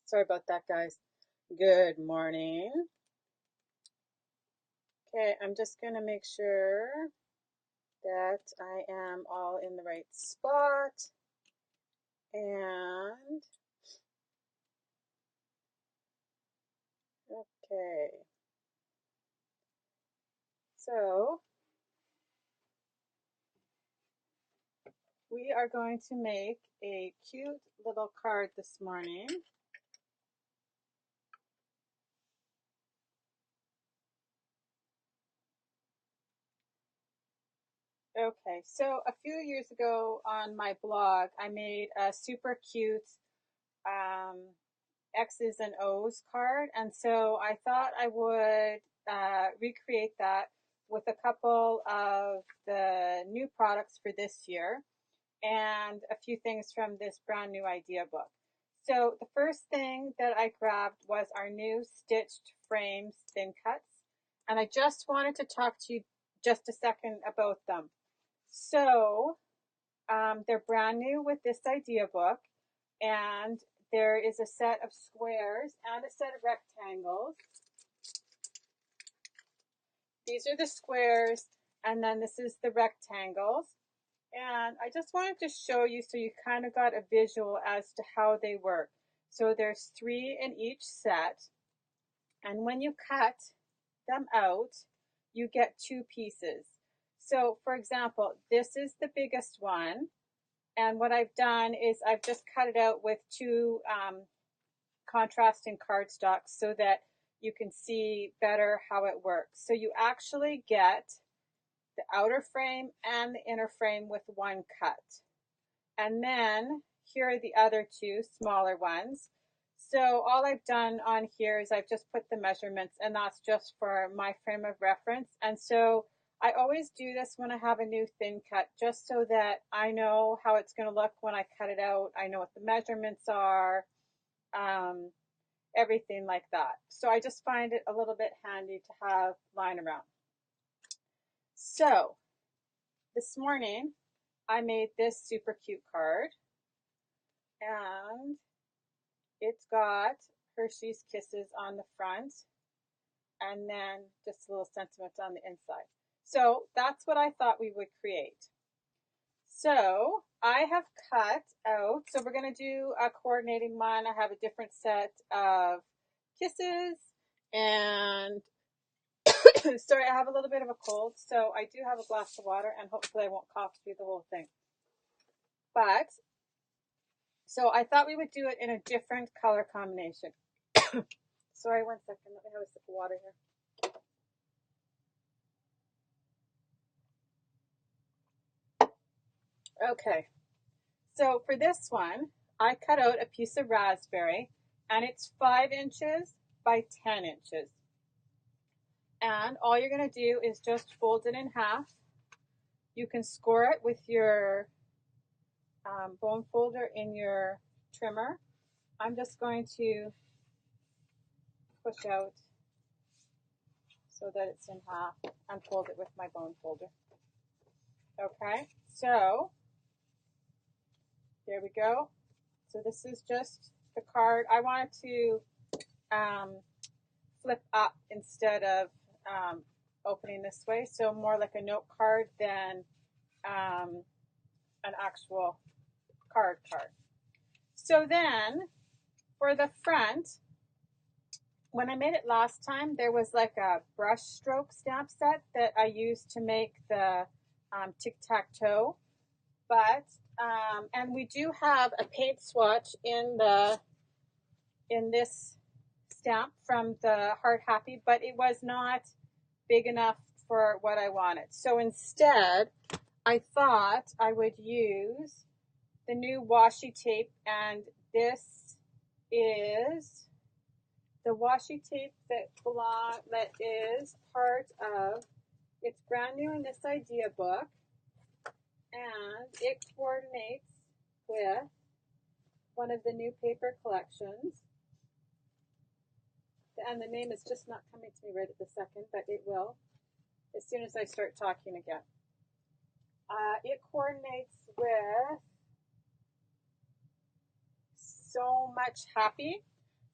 Sorry about that, guys. Good morning. Okay, I'm just going to make sure that I am all in the right spot. And, okay. So, we are going to make a cute little card this morning. Okay, so a few years ago on my blog, I made a super cute X's and O's card. And so I thought I would recreate that with a couple of the new products for this year and a few things from this brand new idea book. So the first thing that I grabbed was our new stitched frames thin cuts. And I just wanted to talk to you just a second about them. So they're brand new with this idea book, and there is a set of squares and a set of rectangles. These are the squares, and then this is the rectangles. And I just wanted to show you so you kind of got a visual as to how they work. So there's 3 in each set, and when you cut them out, you get 2 pieces. So for example, this is the biggest one. And what I've done is I've just cut it out with 2 contrasting cardstocks so that you can see better how it works. So you actually get the outer frame and the inner frame with 1 cut. And then here are the other 2 smaller ones. So all I've done on here is I've just put the measurements, and that's just for my frame of reference. And so I always do this when I have a new thin cut, just so that I know how it's going to look when I cut it out. I know what the measurements are, everything like that. So I just find it a little bit handy to have lying around. So this morning I made this super cute card, and it's got Hershey's Kisses on the front and then just a little sentiment on the inside. So that's what I thought we would create. So I have cut out, so we're going to do a coordinating one. I have a different set of kisses, and sorry, I have a little bit of a cold, so I do have a glass of water, and hopefully I won't cough through the whole thing. But, so I thought we would do it in a different color combination. Sorry, 1 second, let me have a sip of water here. Okay, so for this one, I cut out a piece of raspberry, and it's 5 inches by 10 inches. And all you're going to do is just fold it in half. You can score it with your bone folder in your trimmer. I'm just going to push out so that it's in half and fold it with my bone folder. Okay, so there we go. So this is just the card. I wanted to flip up instead of opening this way, so more like a note card than an actual card. So then for the front, when I made it last time, there was like a brush stroke stamp set that I used to make the tic-tac-toe. But, and we do have a paint swatch in this stamp from the Heart Happy, but it was not big enough for what I wanted. So instead, I thought I would use the new washi tape, and this is the washi tape that is part of, it's brand new in this idea book, and it coordinates with one of the new paper collections. And the name is just not coming to me right at the second, but it will as soon as I start talking again. It coordinates with So Much Happy.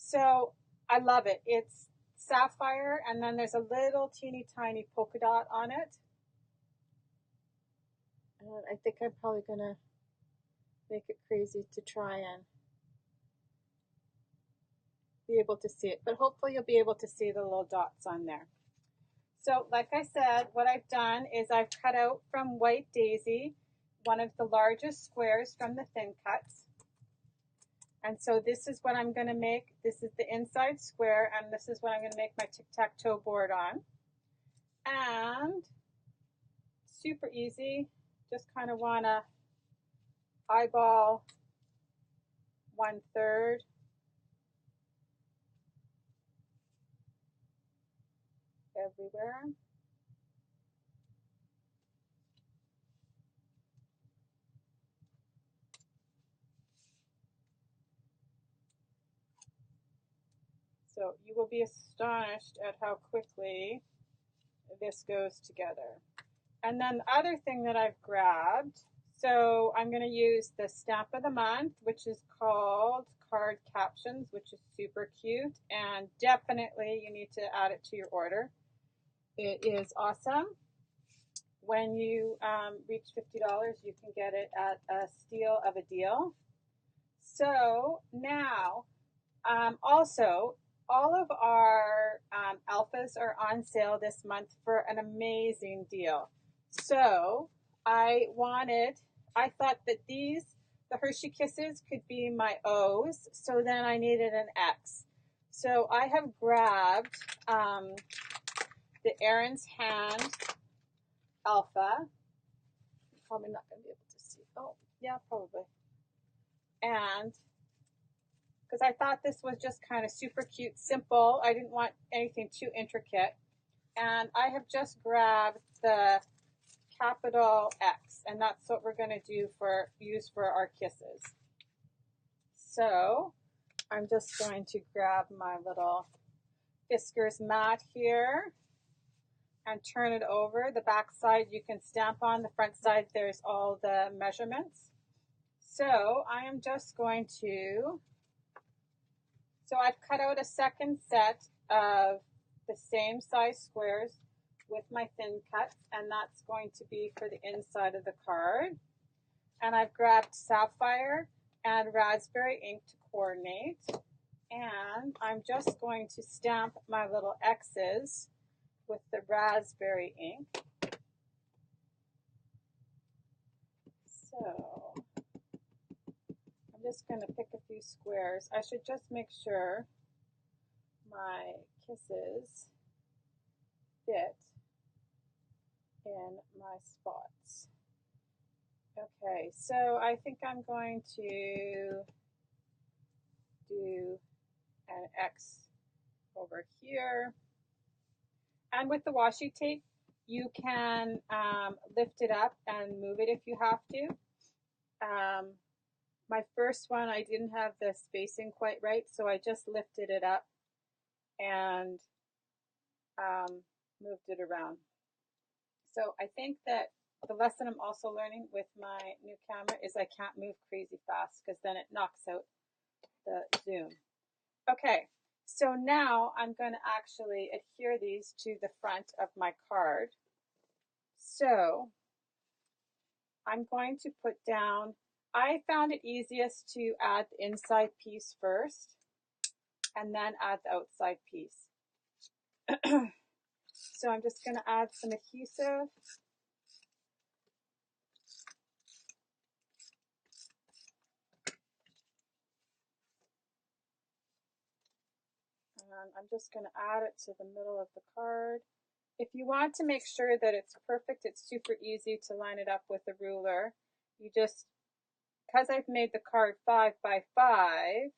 So I love it. It's sapphire, and then there's a little teeny tiny polka dot on it. And I think I'm probably gonna make it crazy to try and be able to see it, but hopefully you'll be able to see the little dots on there. So like I said, what I've done is I've cut out from White Daisy one of the largest squares from the thin cuts. And so this is what I'm going to make. This is the inside square, and this is what I'm going to make my tic-tac-toe board on. And super easy. Just kind of want to eyeball 1/3. Everywhere. So you will be astonished at how quickly this goes together. And then the other thing that I've grabbed, so I'm going to use the stamp of the month, which is called Card Captions, which is super cute, and definitely you need to add it to your order. It is awesome. When you reach $50, you can get it at a steal of a deal. So now, also, all of our alphas are on sale this month for an amazing deal. So I thought that the Hershey Kisses could be my O's, so then I needed an X. So I have grabbed the Erin's Hand Alpha. Probably not going to be able to see. Oh, yeah, probably. And because I thought this was just kind of super cute, simple. I didn't want anything too intricate. And I have just grabbed the capital X, and that's what we're going to use for our kisses. So I'm just going to grab my little Fiskars mat here and turn it over. The back side you can stamp on. The front side there's all the measurements. So I am just going to, so I've cut out a second set of the same size squares with my thin cuts, and that's going to be for the inside of the card. And I've grabbed sapphire and raspberry ink to coordinate. And I'm just going to stamp my little X's with the raspberry ink. So I'm just going to pick a few squares. I should just make sure my kisses fit in my spots. Okay, so I think I'm going to do an X over here. And with the washi tape, you can lift it up and move it if you have to. My first one, I didn't have the spacing quite right, so I just lifted it up and moved it around. So I think that the lesson I'm also learning with my new camera is I can't move crazy fast because then it knocks out the zoom. Okay, so now I'm going to actually adhere these to the front of my card. So I'm going to put down, I found it easiest to add the inside piece first and then add the outside piece. So I'm just going to add some adhesive. And I'm just going to add it to the middle of the card. If you want to make sure that it's perfect, it's super easy to line it up with a ruler. You just, because I've made the card 5 by 5,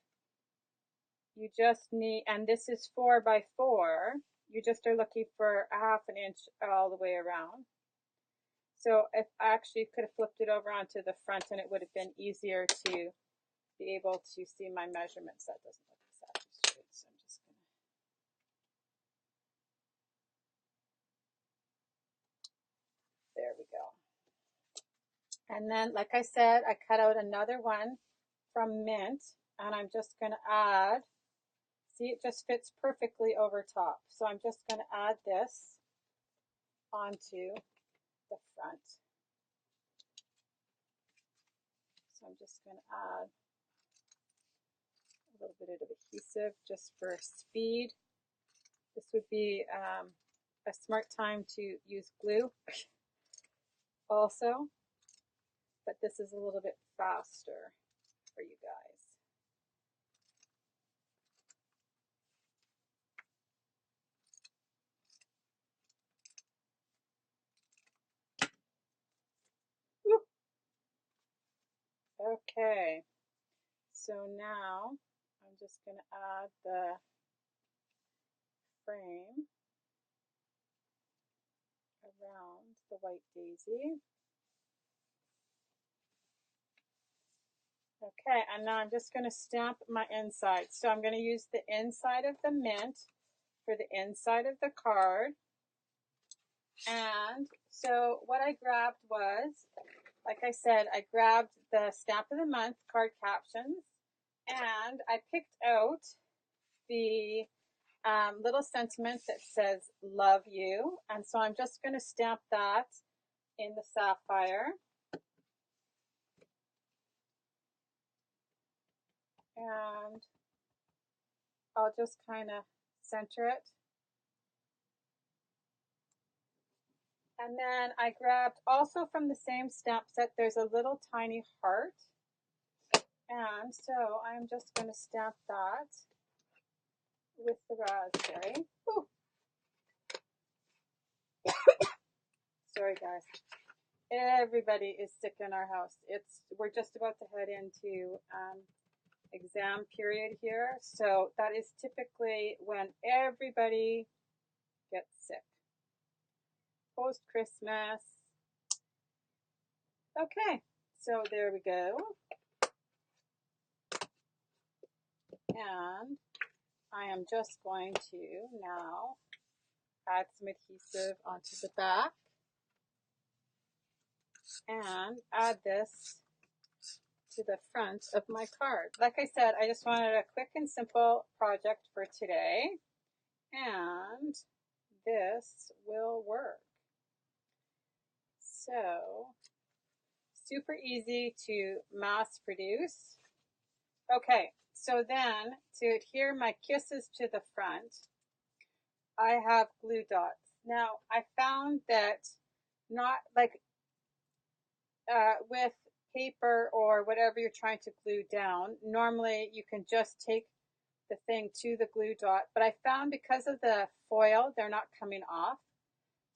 you just need, and this is 4 by 4, you just are looking for a 1/2 inch all the way around. So if I actually could have flipped it over onto the front and it would have been easier to be able to see my measurements. That doesn't look exactly straight, so I'm just going to. There we go. And then, like I said, I cut out another one from Mint, and I'm just going to add See, it just fits perfectly over top. So I'm just going to add this onto the front. So I'm just going to add a little bit of adhesive just for speed. This would be a smart time to use glue also, but this is a little bit faster for you guys. Woo. Okay, so now I'm just going to add the frame around the white daisy. Okay, and now I'm just going to stamp my inside. So I'm going to use the inside of the mint for the inside of the card. And so what I grabbed was, like I said, I grabbed the Stamp of the Month card captions, and I picked out the little sentiment that says, love you. And so I'm just going to stamp that in the sapphire. And I'll just kind of center it. And then I grabbed also from the same stamp set, there's a little tiny heart. And so I'm just going to stamp that with the raspberry. Ooh. Sorry guys. Everybody is sick in our house. We're just about to head into exam period here. So that is typically when everybody gets sick. Post-Christmas. Okay, so there we go. And I am just going to now add some adhesive onto the back and add this to the front of my card. Like I said, I just wanted a quick and simple project for today, and this will work. So, super easy to mass produce. Okay, so then to adhere my kisses to the front, I have glue dots. Now, I found that not like with paper or whatever you're trying to glue down, normally you can just take the thing to the glue dot, but I found because of the foil, they're not coming off.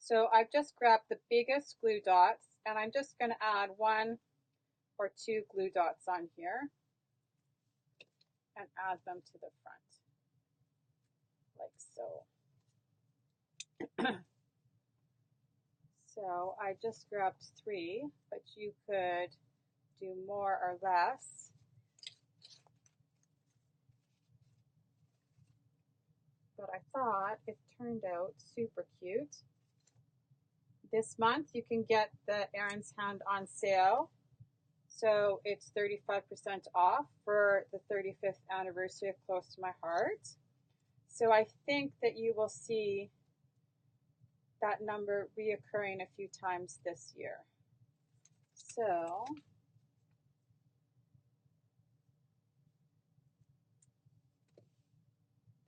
So I've just grabbed the biggest glue dots, and I'm just going to add 1 or 2 glue dots on here and add them to the front, like so. So I just grabbed 3, but you could do more or less. But I thought it turned out super cute. This month you can get the Erin's Hand on sale. So it's 35% off for the 35th anniversary of Close to My Heart. So I think that you will see that number reoccurring a few times this year. So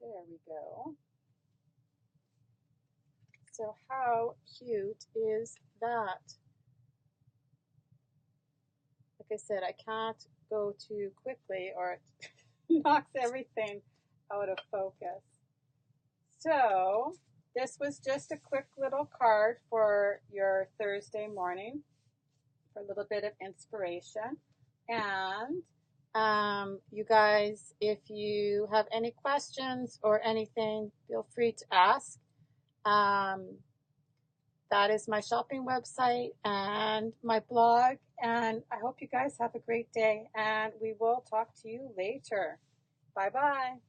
there we go. So how cute is that? Like I said, I can't go too quickly or it knocks everything out of focus. So this was just a quick little card for your Thursday morning for a little bit of inspiration. And you guys, if you have any questions or anything, feel free to ask. That is my shopping website and my blog. And I hope you guys have a great day, and we will talk to you later. Bye-bye.